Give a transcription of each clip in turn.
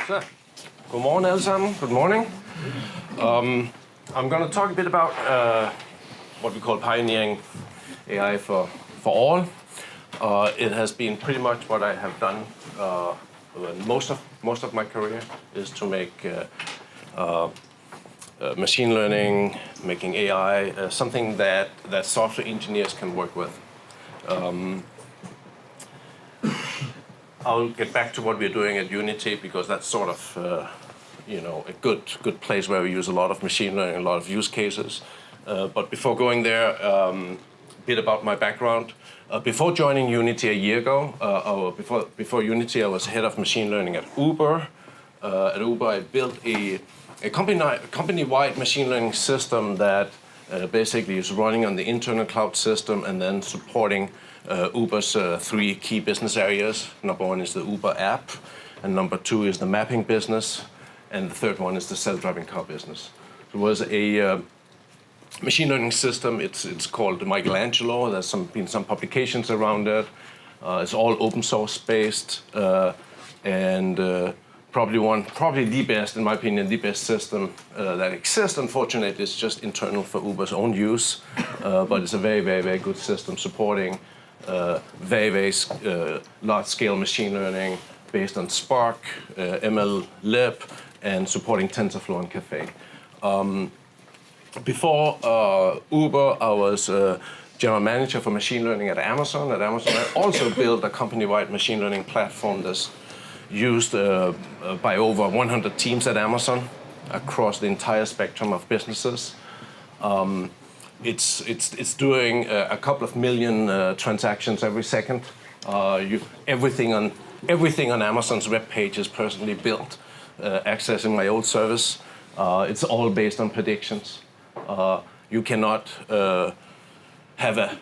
Så, godmorgen alle sammen. Good morning. I'm going to talk a bit about what we call pioneering AI for all. It has been pretty much what I have done most of my career is to make machine learning, making AI, something that software engineers can work with. I'll get back to what we're doing at Unity because that's sort of a good place where we use a lot of machine learning, a lot of use cases. But before going there, a bit about my background. Before joining Unity a year ago, before Unity, I was head of machine learning at Uber. At Uber, I built a company-wide machine learning system that basically is running on the internal cloud system and then supporting Uber's three key business areas. Number one is the Uber app, and number two is the mapping business, and the third one is the self-driving car business. It was a machine learning system. It's called Michelangelo. There's been some publications around it. It's all open source based, and probably the best, in my opinion, the best system that exists. Unfortunately, it's just internal for Uber's own use, but it's a very, very, very good system supporting very large-scale machine learning based on Spark, ML-lib, and supporting TensorFlow and Caffe. Before Uber, I was general manager for machine learning at Amazon. At Amazon, I also built a company-wide machine learning platform that's used by over 100 teams at Amazon across the entire spectrum of businesses. It's doing a couple of million transactions every second. Everything on Amazon's web page is personally built, accessing my old service. It's all based on predictions. You cannot have a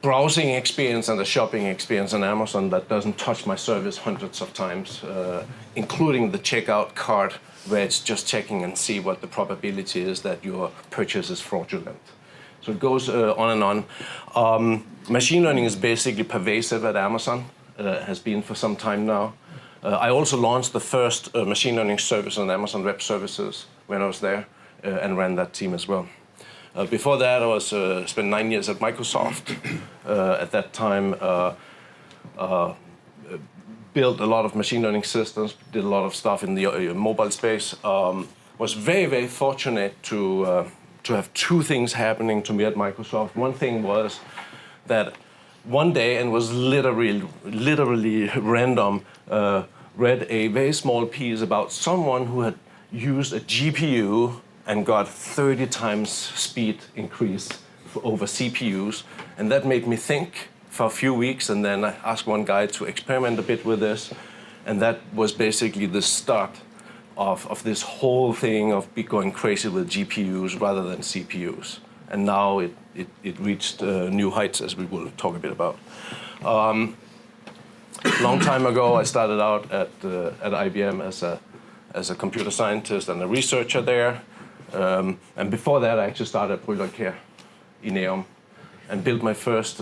browsing experience and a shopping experience on Amazon that doesn't touch my service hundreds of times, including the checkout cart where it's just checking and see what the probability is that your purchase is fraudulent. So it goes on and on. Machine learning is basically pervasive at Amazon, has been for some time now. I also launched the first machine learning service on Amazon Web Services when I was there and ran that team as well. Before that, I spent 9 years at Microsoft. At that time, built a lot of machine learning systems, did a lot of stuff in the mobile space. Was very, very fortunate to have two things happening to me at Microsoft. One thing was that one day, and was literally random, read a very small piece about someone who had used a GPU and got 30 times speed increase over CPUs. And that made me think for a few weeks, and then I asked one guy to experiment a bit with this. And that was basically the start of this whole thing of going crazy with GPUs rather than CPUs. And now it reached new heights, as we will talk a bit about. Long time ago, I started out at IBM as a computer scientist and a researcher there. And before that, I actually started at Lange in Neom and built my first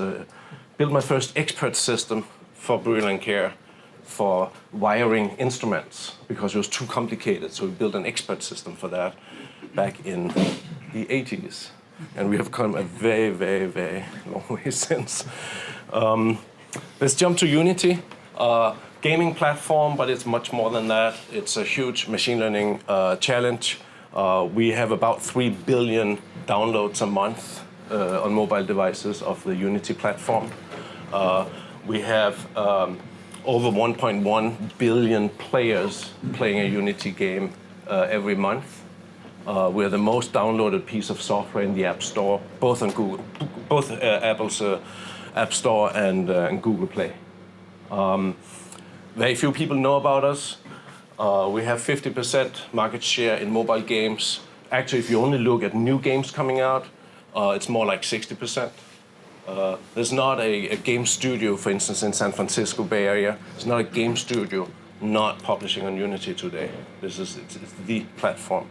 expert system for Lange for wiring instruments because it was too complicated. So we built an expert system for that back in the 80s. And we have come a very, very, very long way since. Let's jump to Unity. Gaming platform, but it's much more than that. It's a huge machine learning challenge. We have about 3 billion downloads a month on mobile devices of the Unity platform. We have over 1.1 billion players playing a Unity game every month. We're the most downloaded piece of software in the App Store, both on Google, both Apple's App Store and Google Play. Very few people know about us. We have 50% market share in mobile games. Actually, if you only look at new games coming out, it's more like 60%. There's not a game studio, for instance, in San Francisco Bay Area. There's not a game studio not publishing on Unity today. It's the platform.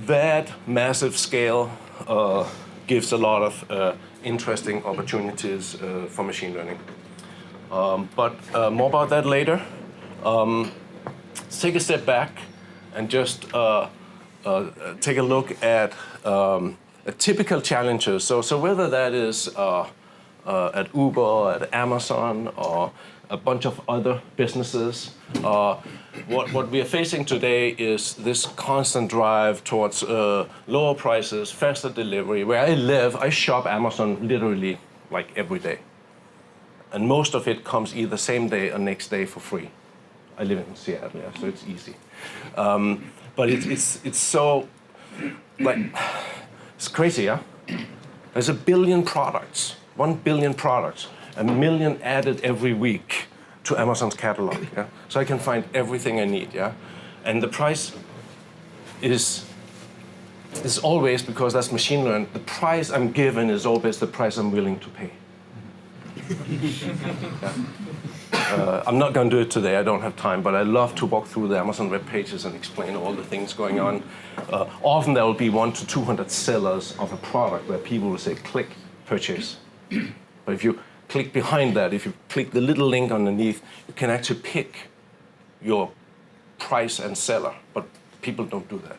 That massive scale gives a lot of interesting opportunities for machine learning. But more about that later. Let's take a step back and just take a look at typical challenges. So whether that is at Uber, at Amazon, or a bunch of other businesses, what we are facing today is this constant drive towards lower prices, faster delivery. Where I live, I shop Amazon literally like every day. And most of it comes either same day or next day for free. I live in Seattle, yeah, so it's easy. But it's so, like, it's crazy, yeah? There's 1 billion products, 1 billion products, 1 million added every week to Amazon's catalog, yeah? So I can find everything I need, yeah? And the price is always, because that's machine learned, the price I'm given is always the price I'm willing to pay. Yeah. I'm not going to do it today, I don't have time, but I love to walk through the Amazon web pages and explain all the things going on. Often there will be 100 to 200 sellers of a product where people will say, click, purchase. But if you click behind that, if you click the little link underneath, you can actually pick your price and seller, but people don't do that.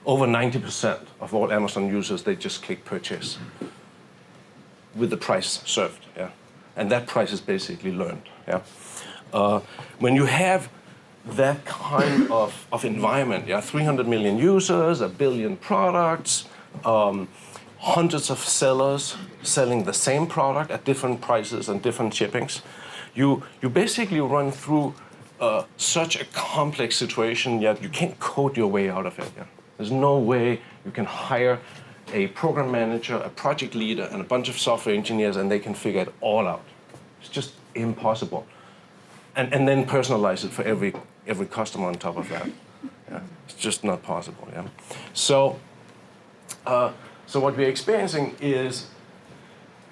Over 90% of all Amazon users, they just click purchase with the price served, yeah? And that price is basically learned, yeah? When you have that kind of environment, yeah, 300 million users, 1 billion products, hundreds of sellers selling the same product at different prices and different shippings, you basically run through such a complex situation, yet you can't code your way out of it, yeah? There's no way you can hire a program manager, a project leader, and a bunch of software engineers, and they can figure it all out. It's just impossible. And then personalize it for every customer on top of that. Yeah? It's just not possible. Yeah. So what we're experiencing is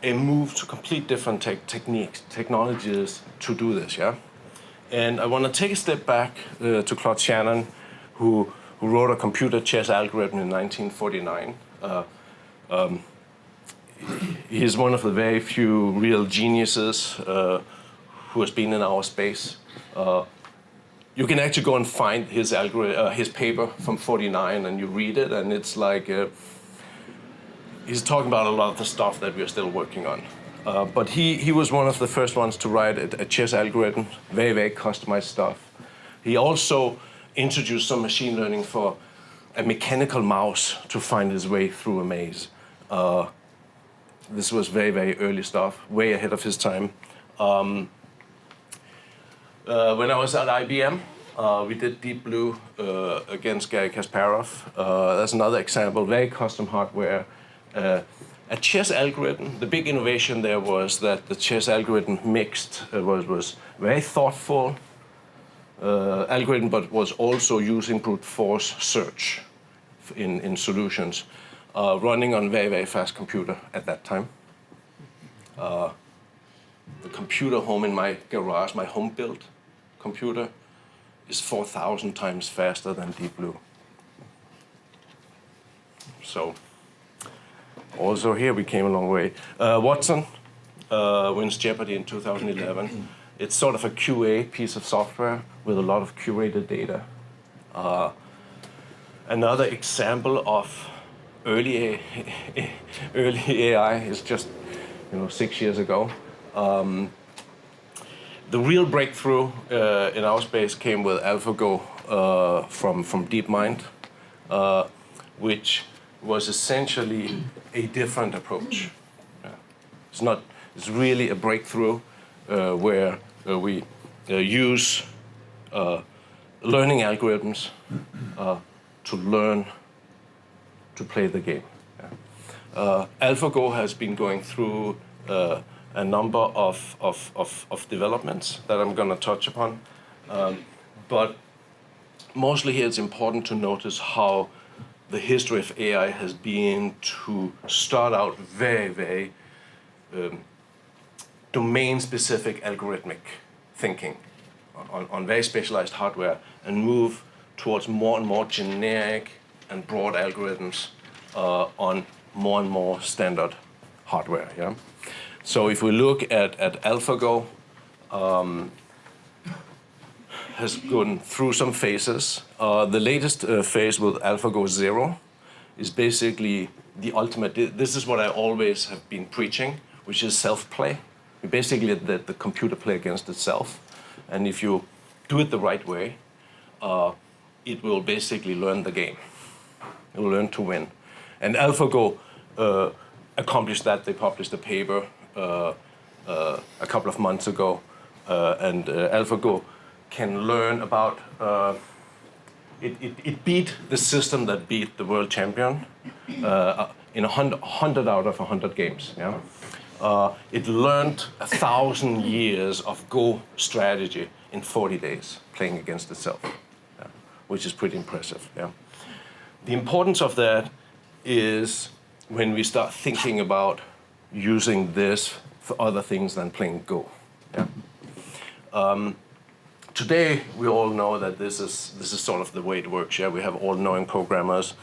a move to complete different technologies to do this. Yeah. And I want to take a step back to Claude Shannon, who wrote a computer chess algorithm in 1949. He's one of the very few real geniuses who has been in our space. You can actually go and find his paper from '49, and you read it, and it's like he's talking about a lot of the stuff that we're still working on. But he was one of the first ones to write a chess algorithm, very, very customized stuff. He also introduced some machine learning for a mechanical mouse to find his way through a maze. This was very, very early stuff, way ahead of his time. When I was at IBM, we did Deep Blue against Garry Kasparov. That's another example, very custom hardware. A chess algorithm, the big innovation there was that the chess algorithm was very thoughtful algorithm, but was also using brute force search in solutions, running on very, very fast computer at that time. The computer home in my garage, my home-built computer, is 4,000 times faster than Deep Blue. So, also here we came a long way. Watson wins Jeopardy in 2011. It's sort of a QA piece of software with a lot of curated data. Another example of early AI is just 6 years ago. The real breakthrough in our space came with AlphaGo from DeepMind, which was essentially a different approach. It's really a breakthrough where we use learning algorithms to learn to play the game. AlphaGo has been going through a number of developments that I'm going to touch upon. But mostly here it's important to notice how the history of AI has been to start out very, very domain-specific algorithmic thinking on very specialized hardware and move towards more and more generic and broad algorithms on more and more standard hardware. Yeah? So if we look at AlphaGo, has gone through some phases. The latest phase with AlphaGo Zero is basically the ultimate. This is what I always have been preaching, which is self-play. You basically let the computer play against itself. And if you do it the right way, it will basically learn the game. It will learn to win. And AlphaGo accomplished that. They published a paper a couple of months ago. And AlphaGo can learn about, it beat the system that beat the world champion in 100 out of 100 games. Yeah? It learned 1,000 years of Go strategy in 40 days, playing against itself, yeah? Which is pretty impressive. Yeah? The importance of that is when we start thinking about using this for other things than playing Go. Yeah? Today, we all know that this is sort of the way it works. Yeah? We have all-knowing programmers.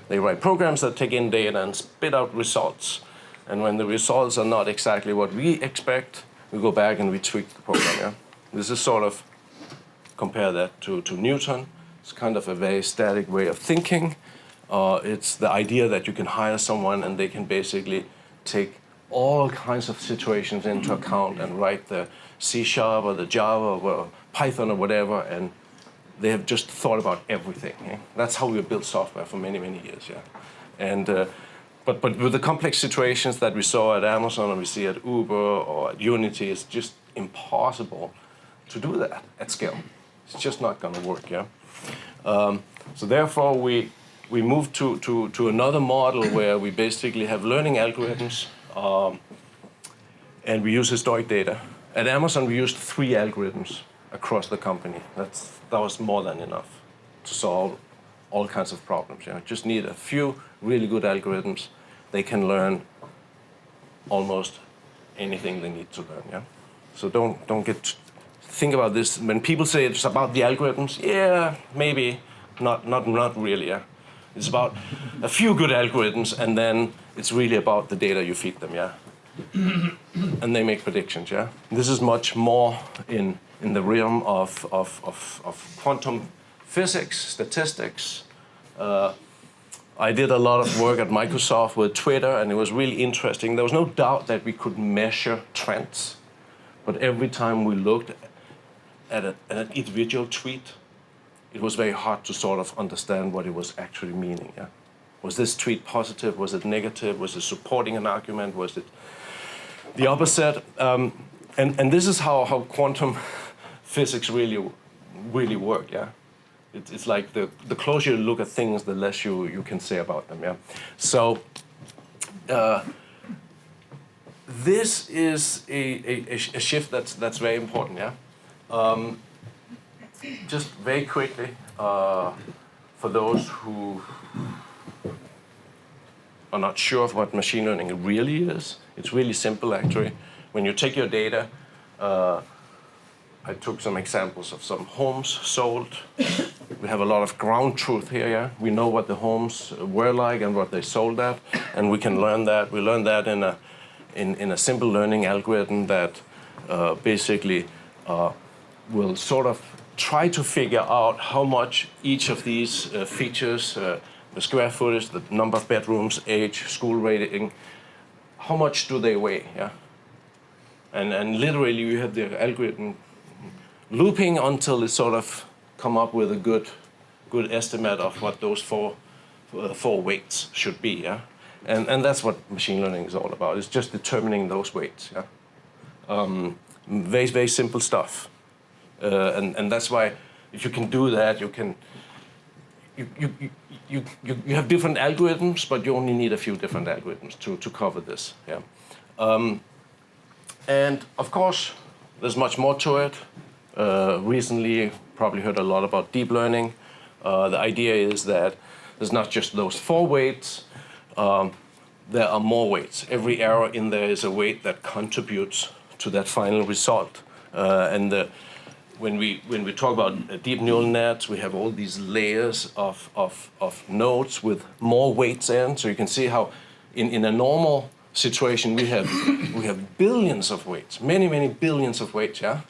They write programs that take in data and spit out results. And when the results are not exactly what we expect, we go back and we tweak the program. Yeah? This is sort of, compare that to Newton. It's kind of a very static way of thinking. It's the idea that you can hire someone and they can basically take all kinds of situations into account and write the C# or the Java or Python or whatever, and they have just thought about everything. Yeah? That's how we have built software for many, many years. Yeah? And, but with the complex situations that we saw at Amazon or we see at Uber or at Unity, it's just impossible to do that at scale. It's just not going to work. Yeah? So therefore, we moved to another model where we basically have learning algorithms and we use historic data. At Amazon, we used 3 algorithms across the company. That was more than enough to solve all kinds of problems. You know? Just need a few really good algorithms. They can learn almost anything they need to learn. Yeah. So don't think about this when people say it's about the algorithms. Yeah, maybe not really. Yeah. It's about a few good algorithms, and then it's really about the data you feed them. Yeah. And they make predictions. Yeah. This is much more in the realm of quantum physics, statistics. I did a lot of work at Microsoft with Twitter, and it was really interesting. There was no doubt that we could measure trends, but every time we looked at an individual tweet, it was very hard to sort of understand what it was actually meaning. Yeah? Was this tweet positive? Was it negative? Was it supporting an argument? Was it the opposite? And this is how quantum physics really work. Yeah. It's like the closer you look at things, the less you can say about them. Yeah. So this is a shift that's very important. Yeah. Just very quickly, for those who are not sure of what machine learning really is, it's really simple actually. When you take your data, I took some examples of some homes sold. We have a lot of ground truth here. Yeah? We know what the homes were like and what they sold at, and we can learn that. We learn that in a simple learning algorithm that basically will sort of try to figure out how much each of these features, the square footage, the number of bedrooms, age, school rating, how much do they weigh? Yeah? And literally you have the algorithm looping until it sort of come up with a good estimate of what those four weights should be. Yeah? And that's what machine learning is all about. It's just determining those weights. Yeah? Very, very simple stuff. And that's why if you can do that, you can you have different algorithms, but you only need a few different algorithms to cover this. Yeah. And of course, there's much more to it. Recently, probably heard a lot about deep learning. The idea is that there's not just those 4 weights. There are more weights. Every error in there is a weight that contributes to that final result. When we talk about deep neural nets, we have all these layers of nodes with more weights in. So you can see how in a normal situation we have billions of weights, many billions of weights, yeah,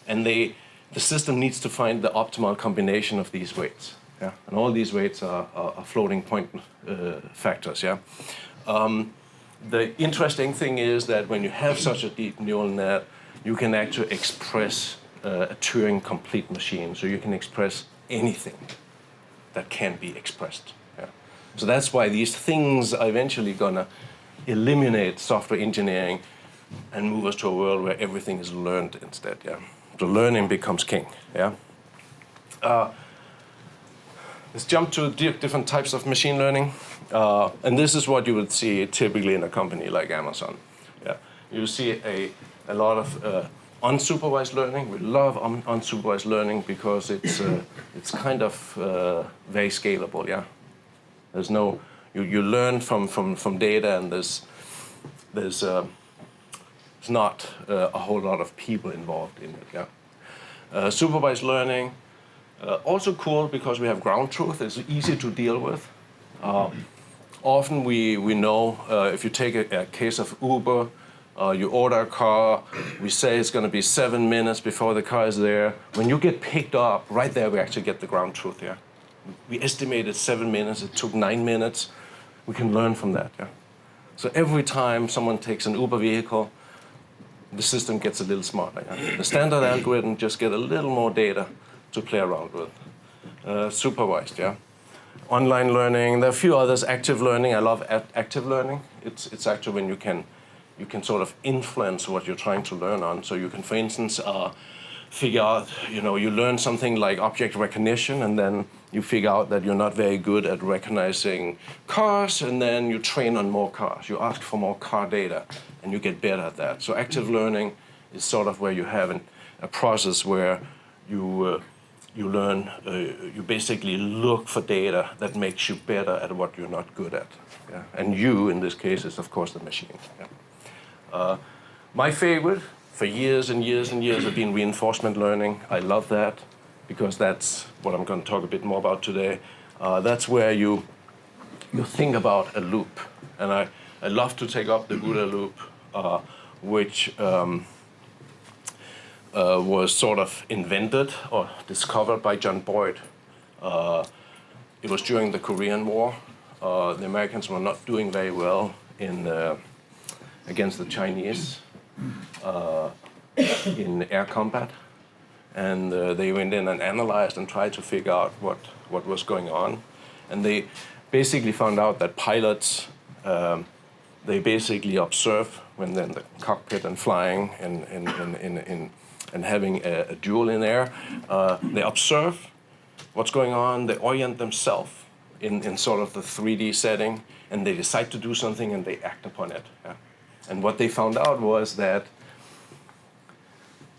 and they the system needs to find the optimal combination of these weights. Yeah? And all these weights are floating point factors. Yeah? The interesting thing is that when you have such a deep neural net, you can actually express a Turing complete machine. So you can express anything that can be expressed. Yeah? So that's why these things are eventually going to eliminate software engineering and move us to a world where everything is learned instead. Yeah? So learning becomes king. Yeah? Let's jump to different types of machine learning. And this is what you would see typically in a company like Amazon. Yeah. You see a lot of unsupervised learning. We love unsupervised learning because it's kind of very scalable. Yeah. There's no you learn from data, and there's not a whole lot of people involved in it. Yeah. Supervised learning. Also cool because we have ground truth. It's easy to deal with. Often we know if you take a case of Uber, you order a car, we say it's going to be 7 minutes before the car is there. When you get picked up, right there we actually get the ground truth. Yeah, we estimated 7 minutes. It took 9 minutes. We can learn from that. Yeah, so every time someone takes an Uber vehicle, the system gets a little smarter. Yeah? The standard algorithm just get a little more data to play around with. Supervised, yeah. Online learning, there are a few others. Active learning, I love active learning. It's actually when you can sort of influence what you're trying to learn on. So you can, for instance, figure out, you learn something like object recognition, and then you figure out that you're not very good at recognizing cars, and then you train on more cars. You ask for more car data, and you get better at that. So active learning is sort of where you have a process where you learn, you basically look for data that makes you better at what you're not good at. Yeah? And you, in this case, is of course the machine. Yeah? My favorite for years and years and years have been reinforcement learning. I love that because that's what I'm going to talk a bit more about today. That's where you think about a loop. And I love to take up the OODA loop, which was sort of invented or discovered by John Boyd. It was during the Korean War. The Americans were not doing very well against the Chinese in air combat. And they went in and analyzed and tried to figure out what was going on. And they basically found out that pilots, they basically observe when they're in the cockpit and flying and having a duel in air. They observe what's going on, they orient themselves in sort of the 3D setting, and they decide to do something and they act upon it. Yeah? And what they found out was that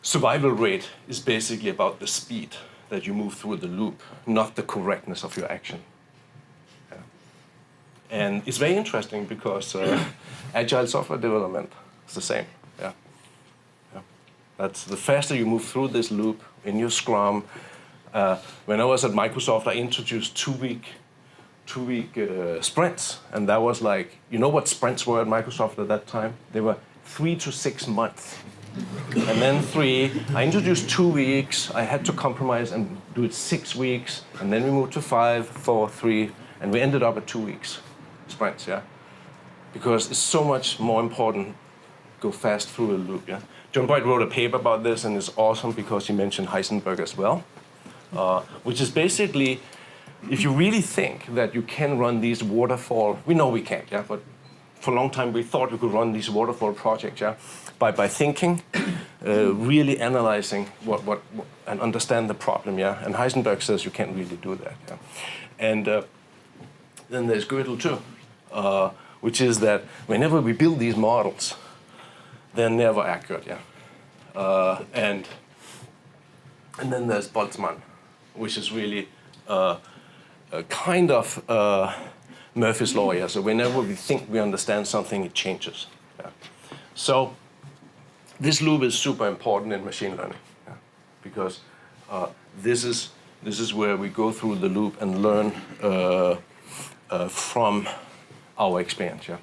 survival rate is basically about the speed that you move through the loop, not the correctness of your action. Yeah? And it's very interesting because agile software development is the same. Yeah? Yeah? That's the faster you move through this loop in your Scrum. When I was at Microsoft, I introduced two-week sprints, and that was like, you know what sprints were at Microsoft at that time? They were 3 to 6 months. And then 3, I introduced 2 weeks, I had to compromise and do it 6 weeks, and then we moved to 5, 4, 3, and we ended up at 2 weeks sprints, yeah? Because it's so much more important go fast through a loop, yeah? John Boyd wrote a paper about this, and it's awesome because he mentioned Heisenberg as well, which is basically, if you really think that you can run these waterfall, we know we can't, yeah, but for a long time we thought we could run these waterfall projects, yeah, by thinking, really analyzing what and understand the problem, yeah. And Heisenberg says you can't really do that, yeah. And then there's Gödel too, which is that whenever we build these models, they're never accurate, yeah. And then there's Boltzmann, which is really kind of Murphy's Law, yeah. So whenever we think we understand something, it changes. Yeah. So this loop is super important in machine learning, yeah, because this is where we go through the loop and learn from our experience. Yeah.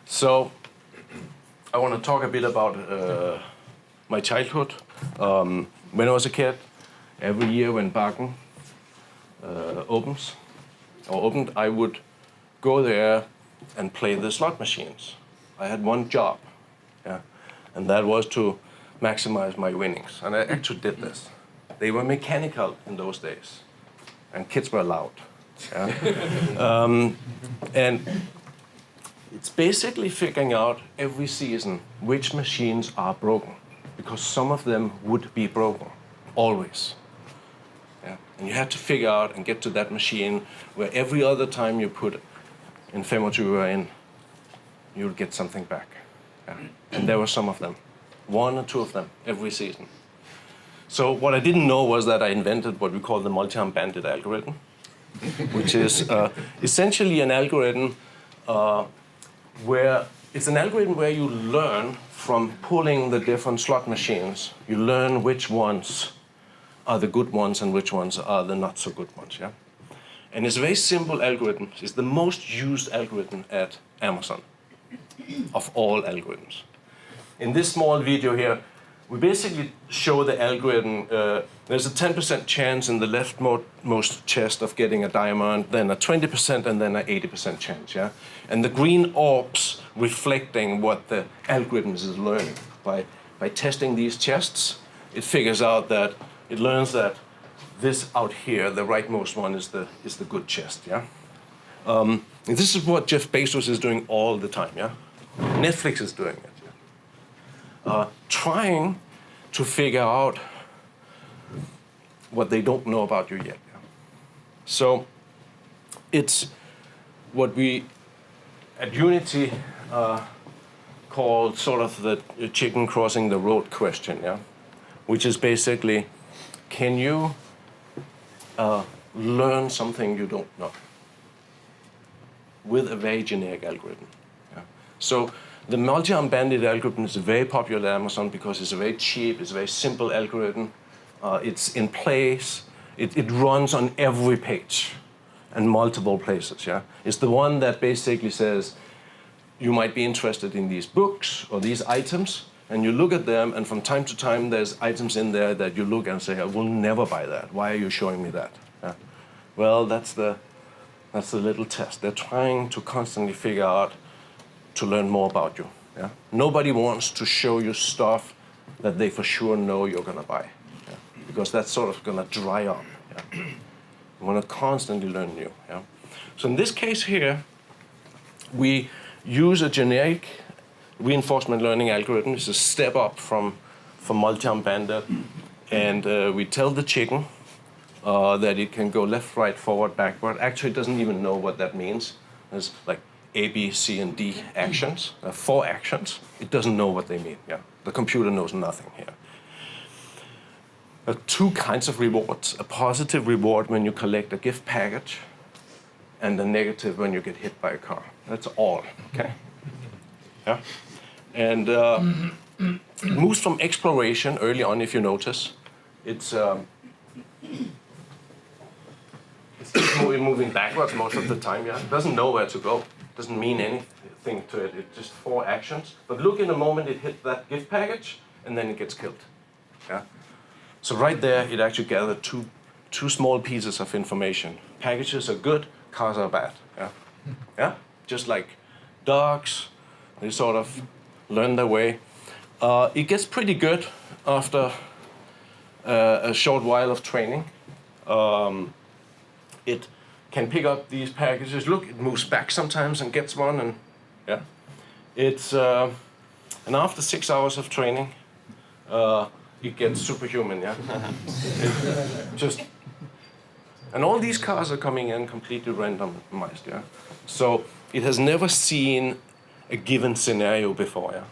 So I want to talk a bit about my childhood. when I was a kid, every year when Bakken opened, I would go there and play the slot machines. I had one job, yeah, and that was to maximize my winnings. And I actually did this. They were mechanical in those days, and kids were loud. Yeah? And it's basically figuring out every season which machines are broken, because some of them would be broken, always. Yeah? And you have to figure out and get to that machine where every other time you put in 25 in, you'll get something back. Yeah? And there were some of them, 1 or 2 of them every season. So what I didn't know was that I invented what we call the multi-arm bandit algorithm, which is essentially an algorithm where you learn from pulling the different slot machines. You learn which ones are the good ones and which ones are the not so good ones. Yeah? And it's a very simple algorithm. It's the most used algorithm at Amazon of all algorithms. In this small video here, we basically show the algorithm. There's a 10% chance in the leftmost chest of getting a diamond, then a 20%, and then an 80% chance. Yeah, and the green orbs reflecting what the algorithm is learning. By testing these chests, it figures out that it learns that this out here, the rightmost one, is the good chest. Yeah, and this is what Jeff Bezos is doing all the time. Yeah, Netflix is doing it. Trying to figure out what they don't know about you yet. So it's what we at Unity call sort of the chicken crossing the road question, yeah? Which is basically, can you learn something you don't know with a very generic algorithm? Yeah? So the multi-arm bandit algorithm is very popular at Amazon because it's a very cheap, it's a very simple algorithm. It's in place. It runs on every page and multiple places. Yeah, it's the one that basically says you might be interested in these books or these items, and you look at them, and from time to time there's items in there that you look and say, I will never buy that. Why are you showing me that? Yeah. Well, that's the little test. They're trying to constantly figure out to learn more about you. Yeah? Nobody wants to show you stuff that they for sure know you're going to buy, yeah? Because that's sort of going to dry up. Yeah? You want to constantly learn new. Yeah? So in this case here, we use a generic reinforcement learning algorithm. It's a step up from multi-arm bandit, and we tell the chicken that it can go left, right, forward, backward. Actually, it doesn't even know what that means. There's like A, B, C, and D actions, 4 actions. It doesn't know what they mean. Yeah, the computer knows nothing here. 2 kinds of rewards: a positive reward when you collect a gift package, and a negative when you get hit by a car. That's all. Okay. Yeah, and it moves from exploration early on. If you notice, it's moving backwards most of the time. Yeah, it doesn't know where to go. Doesn't mean anything to it. It's just 4 actions. But look, in a moment it hit that gift package, and then it gets killed. Yeah. So right there, it actually gathered two small pieces of information. Packages are good, cars are bad. Yeah. Yeah. Just like dogs, they sort of learn their way. It gets pretty good after a short while of training. It can pick up these packages. Look, it moves back sometimes and gets one, and yeah, it's and after 6 hours of training, it gets superhuman. Yeah, and all these cars are coming in completely randomized. Yeah, so it has never seen a given scenario before. Yeah,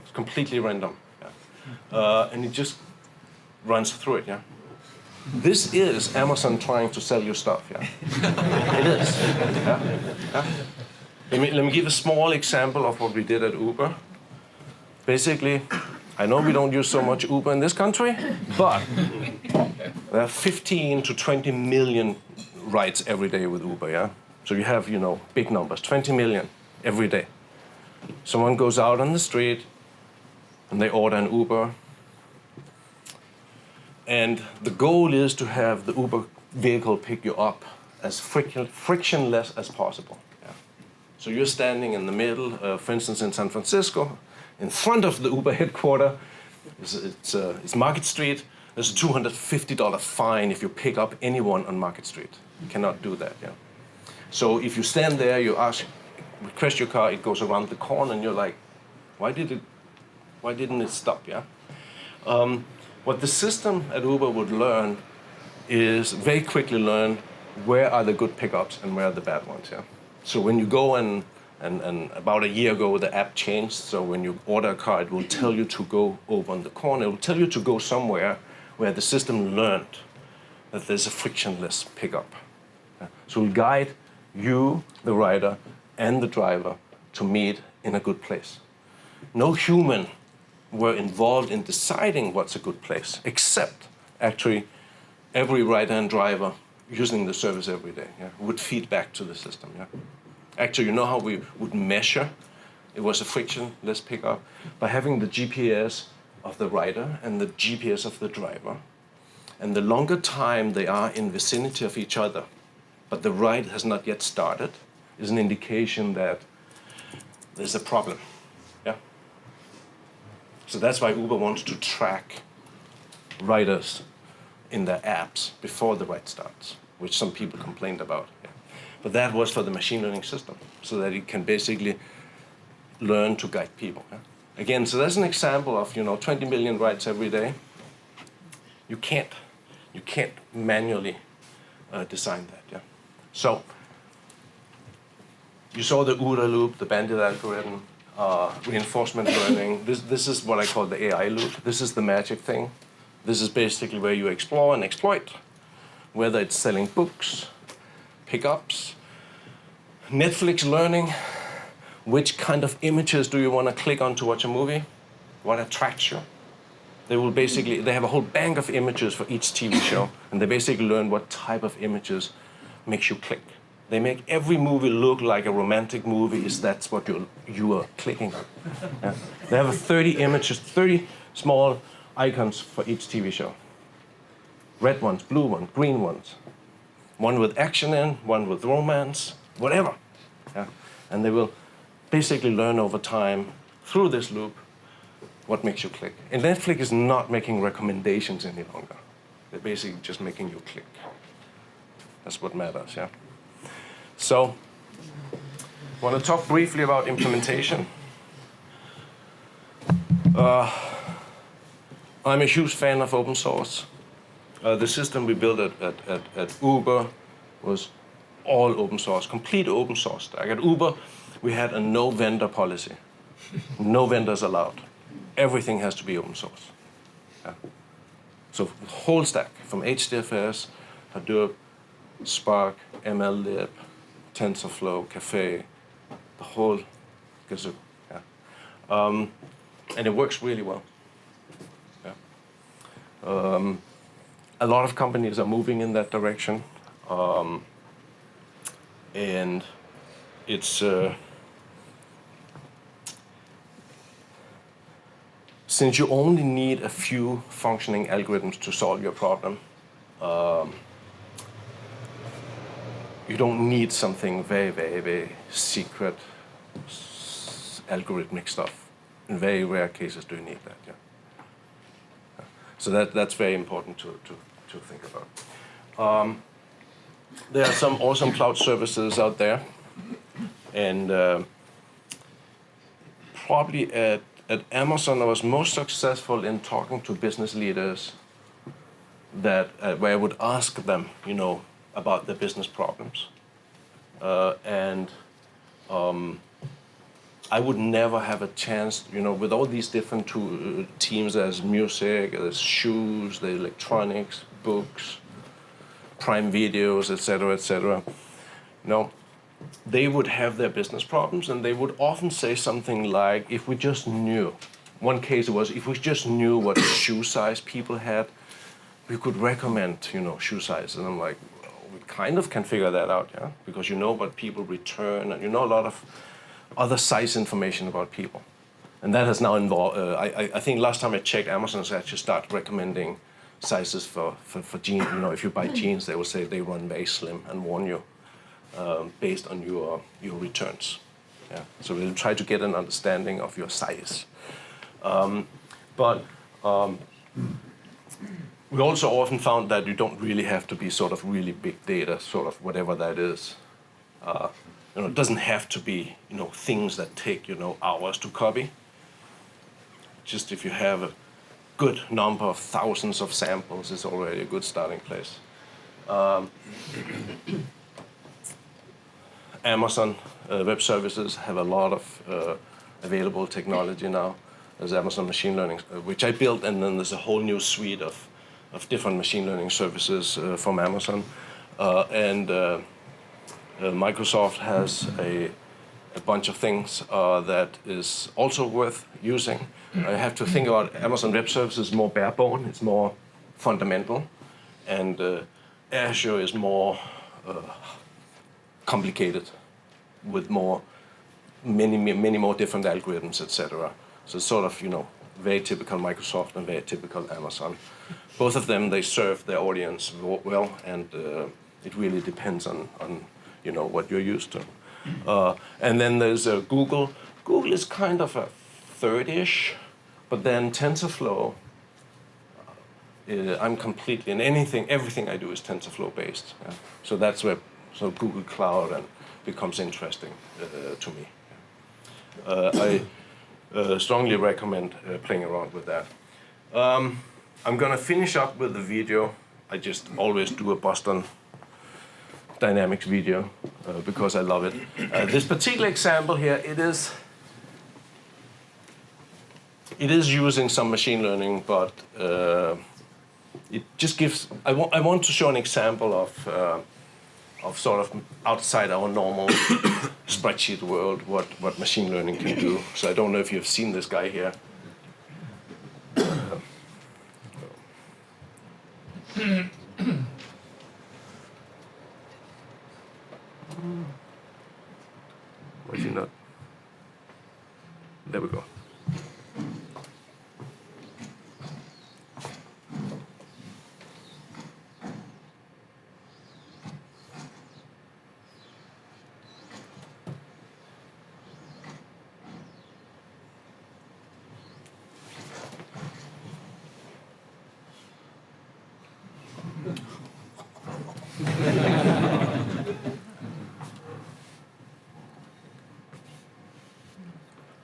it's completely random. Yeah, and it just runs through it. Yeah. This is Amazon trying to sell you stuff, yeah? It is. Yeah? Yeah? Let me give a small example of what we did at Uber. Basically, I know we don't use so much Uber in this country, but there are 15 to 20 million rides every day with Uber, yeah? So you have, big numbers, 20 million every day. Someone goes out on the street and they order an Uber, And the goal is to have the Uber vehicle pick you up as frictionless as possible. Yeah. So you're standing in the middle, for instance, in San Francisco, in front of the Uber headquarters. It's Market Street. There's a $250 fine if you pick up anyone on Market Street. You cannot do that. Yeah. So if you stand there, you request your car, it goes around the corner, and you're like, why didn't it stop? Yeah. What the system at Uber would learn is very quickly learn where are the good pickups and where are the bad ones. Yeah. So when you go and about a year ago the app changed. So when you order a car, it will tell you to go over on the corner. It will tell you to go somewhere where the system learned that there's a frictionless pickup. Yeah. So it will guide you, the rider, and the driver to meet in a good place. No human were involved in deciding what's a good place, except actually every rider and driver using the service every day, yeah, would feed back to the system. Yeah. Actually, you know how we would measure it was a frictionless pickup? By having the GPS of the rider and the GPS of the driver. And the longer time they are in vicinity of each other, but the ride has not yet started, is an indication that there's a problem. Yeah. So that's why Uber wants to track riders in their apps before the ride starts, which some people complained about. Yeah. But that was for the machine learning system, so that it can basically learn to guide people. Yeah. Again, so that's an example of 20 million rides every day. You can't manually design that. Yeah. So you saw the OODA loop, the bandit algorithm, reinforcement learning. This is what I call the AI loop. This is the magic thing. This is basically where you explore and exploit, whether it's selling books, pickups, Netflix learning, which kind of images do you want to click on to watch a movie, what attracts you. They have a whole bank of images for each TV show, and they basically learn what type of images makes you click. They make every movie look like a romantic movie if that's what you are clicking on. Yeah. They have 30 images, 30 small icons for each TV show. Red ones, blue ones, green ones. One with action in, one with romance, whatever. Yeah. And they will basically learn over time through this loop what makes you click. And Netflix is not making recommendations any longer. They're basically just making you click. That's what matters, yeah. So, I want to talk briefly about implementation. I'm a huge fan of open source. The system we built at Uber was all open source, complete open source stack. At Uber, we had a no vendor policy. No vendors allowed. Everything has to be open source. Yeah. So the whole stack, from HDFS, Hadoop, Spark, MLlib, TensorFlow, Caffe, the whole kazoo. Yeah. And it works really well. Yeah. A lot of companies are moving in that direction. And it's since you only need a few functioning algorithms to solve your problem, you don't need something very, very, very secret, algorithmic stuff. In very rare cases do you need that. Yeah. So that's very important to think about. There are some awesome cloud services out there, and probably at Amazon I was most successful in talking to business leaders that where I would ask them, about their business problems, and I would never have a chance, with all these different teams. There's music, there's shoes, there's electronics, books, Prime Videos, etc., etc. They would have their business problems, and they would often say something like, if we just knew. One case was, if we just knew what shoe size people had, we could recommend, shoe size. And I'm like, well, we kind of can figure that out, yeah? Because you know what people return, and you know a lot of other size information about people. And that has now involved, I think last time I checked, Amazon has actually started recommending sizes for jeans. You know, if you buy jeans, they will say they run very slim and warn you based on your returns. Yeah. So we'll try to get an understanding of your size. But we also often found that you don't really have to be sort of really big data, sort of whatever that is. You know, it doesn't have to be, you know, things that take, you know, hours to copy. Just if you have a good number of thousands of samples, it's already a good starting place. Amazon Web Services have a lot of available technology now. There's Amazon Machine Learning, which I built, and then there's a whole new suite of different machine learning services from Amazon. Microsoft has a bunch of things that is also worth using. I have to think about Amazon Web Services more bare bone, it's more fundamental, and Azure is more complicated with many more different algorithms, etc. So it's sort of, you know, very typical Microsoft and very typical Amazon. Both of them, they serve their audience well, and it really depends on you know, what you're used to. And then there's Google. Google is kind of a third-ish, but then TensorFlow, I'm completely, and everything I do is TensorFlow based. Yeah. So that's where Google Cloud becomes interesting to me. I strongly recommend playing around with that. I'm gonna finish up with the video. I just always do a Boston Dynamics video because I love it. This particular example here, it is using some machine learning, but it just gives. I want to show an example of sort of outside our normal spreadsheet world what machine learning can do. So I don't know if you've seen this guy here. Why is he not? There we go.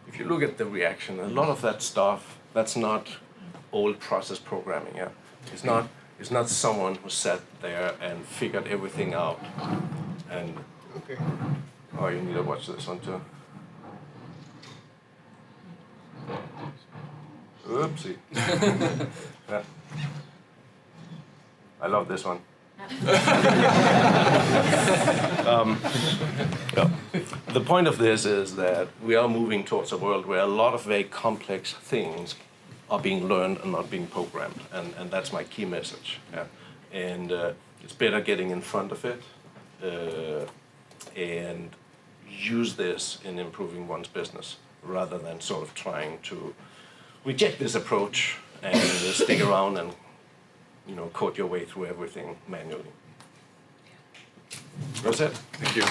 If you look at the reaction, a lot of that stuff, that's not old process programming. Yeah, it's not someone who sat there and figured everything out. And okay. Oh, you need to watch this one too. Oopsie. Yeah. I love this one. Yeah. The point of this is that we are moving towards a world where a lot of very complex things are being learned and not being programmed, and that's my key message. Yeah. And it's better getting in front of it and use this in improving one's business rather than sort of trying to reject this approach and stick around and, you know, code your way through everything manually. That's it. Thank you.